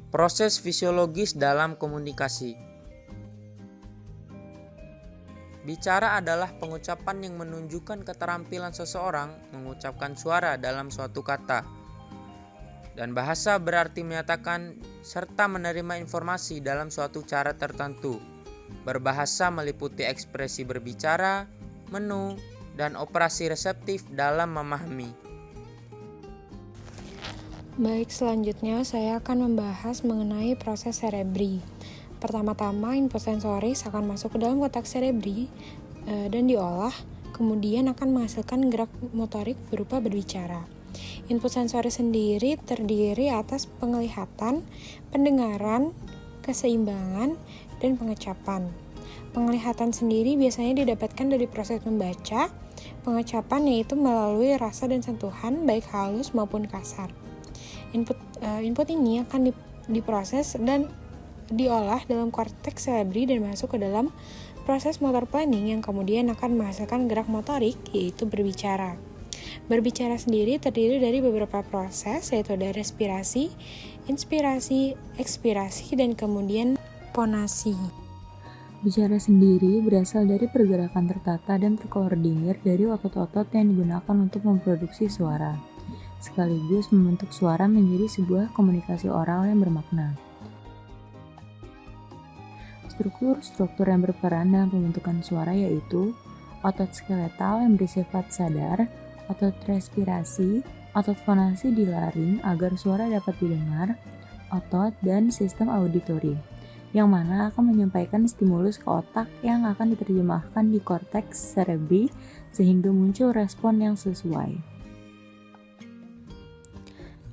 Proses fisiologis dalam komunikasi. Bicara adalah pengucapan yang menunjukkan keterampilan seseorang mengucapkan suara dalam suatu kata. Dan bahasa berarti menyatakan serta menerima informasi dalam suatu cara tertentu. Berbahasa meliputi ekspresi berbicara, menu, dan operasi reseptif dalam memahami. Baik, selanjutnya saya akan membahas mengenai proses cerebri. Pertama-tama, input sensoris akan masuk ke dalam kotak cerebri dan diolah, kemudian akan menghasilkan gerak motorik berupa berbicara. Input sensoris sendiri terdiri atas penglihatan, pendengaran, keseimbangan, dan pengecapan. Penglihatan sendiri biasanya didapatkan dari proses membaca, pengecapan yaitu melalui rasa dan sentuhan baik halus maupun kasar. Input ini akan diproses dan diolah dalam korteks cerebri dan masuk ke dalam proses motor planning yang kemudian akan menghasilkan gerak motorik yaitu berbicara. Berbicara sendiri terdiri dari beberapa proses yaitu ada respirasi, inspirasi, ekspirasi, dan kemudian fonasi. Bicara sendiri berasal dari pergerakan tertata dan terkoordinir dari otot-otot yang digunakan untuk memproduksi suara, sekaligus membentuk suara menjadi sebuah komunikasi oral yang bermakna. Struktur-struktur yang berperan dalam pembentukan suara yaitu otot skeletal yang bersifat sadar, otot respirasi, otot fonasi di laring agar suara dapat didengar, otot dan sistem auditori, yang mana akan menyampaikan stimulus ke otak yang akan diterjemahkan di korteks cerebri sehingga muncul respon yang sesuai.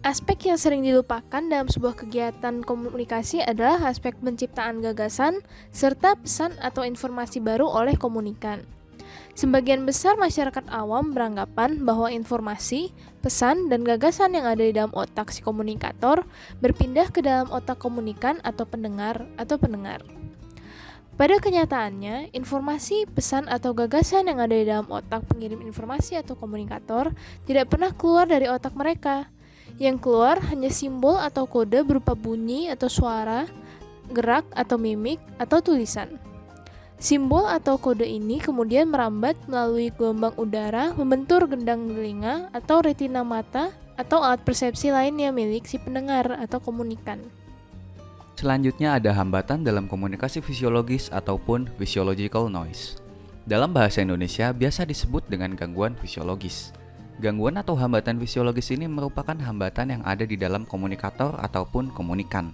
Aspek yang sering dilupakan dalam sebuah kegiatan komunikasi adalah aspek penciptaan gagasan serta pesan atau informasi baru oleh komunikan. Sebagian besar masyarakat awam beranggapan bahwa informasi, pesan, dan gagasan yang ada di dalam otak si komunikator berpindah ke dalam otak komunikan atau pendengar. Pada kenyataannya, informasi, pesan, atau gagasan yang ada di dalam otak pengirim informasi atau komunikator tidak pernah keluar dari otak mereka. Yang keluar hanya simbol atau kode berupa bunyi atau suara, gerak atau mimik, atau tulisan. Simbol atau kode ini kemudian merambat melalui gelombang udara, membentur gendang telinga atau retina mata, atau alat persepsi lainnya milik si pendengar atau komunikan. Selanjutnya ada hambatan dalam komunikasi fisiologis ataupun physiological noise. Dalam bahasa Indonesia biasa disebut dengan gangguan fisiologis. Gangguan atau hambatan fisiologis ini merupakan hambatan yang ada di dalam komunikator ataupun komunikan.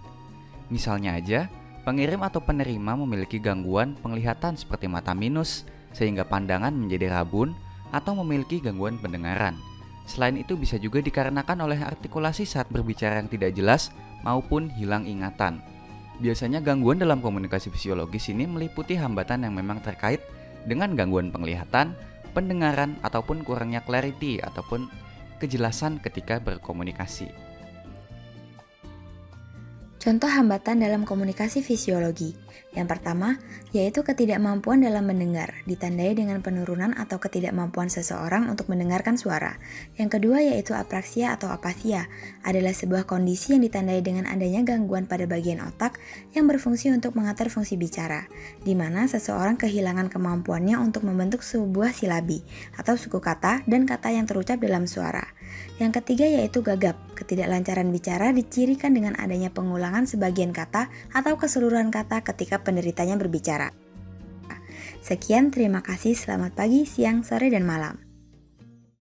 Misalnya aja, pengirim atau penerima memiliki gangguan penglihatan seperti mata minus, sehingga pandangan menjadi rabun, atau memiliki gangguan pendengaran. Selain itu bisa juga dikarenakan oleh artikulasi saat berbicara yang tidak jelas maupun hilang ingatan. Biasanya gangguan dalam komunikasi fisiologis ini meliputi hambatan yang memang terkait dengan gangguan penglihatan, pendengaran, ataupun kurangnya clarity ataupun kejelasan ketika berkomunikasi. Contoh hambatan dalam komunikasi fisiologi. Yang pertama, yaitu ketidakmampuan dalam mendengar, ditandai dengan penurunan atau ketidakmampuan seseorang untuk mendengarkan suara. Yang kedua yaitu apraksia atau apatia, adalah sebuah kondisi yang ditandai dengan adanya gangguan pada bagian otak yang berfungsi untuk mengatur fungsi bicara, di mana seseorang kehilangan kemampuannya untuk membentuk sebuah silabi atau suku kata dan kata yang terucap dalam suara. Yang ketiga yaitu gagap, ketidaklancaran bicara dicirikan dengan adanya pengulangan sebagian kata atau keseluruhan kata ketika penderitanya berbicara. Sekian, terima kasih, selamat pagi, siang, sore, dan malam.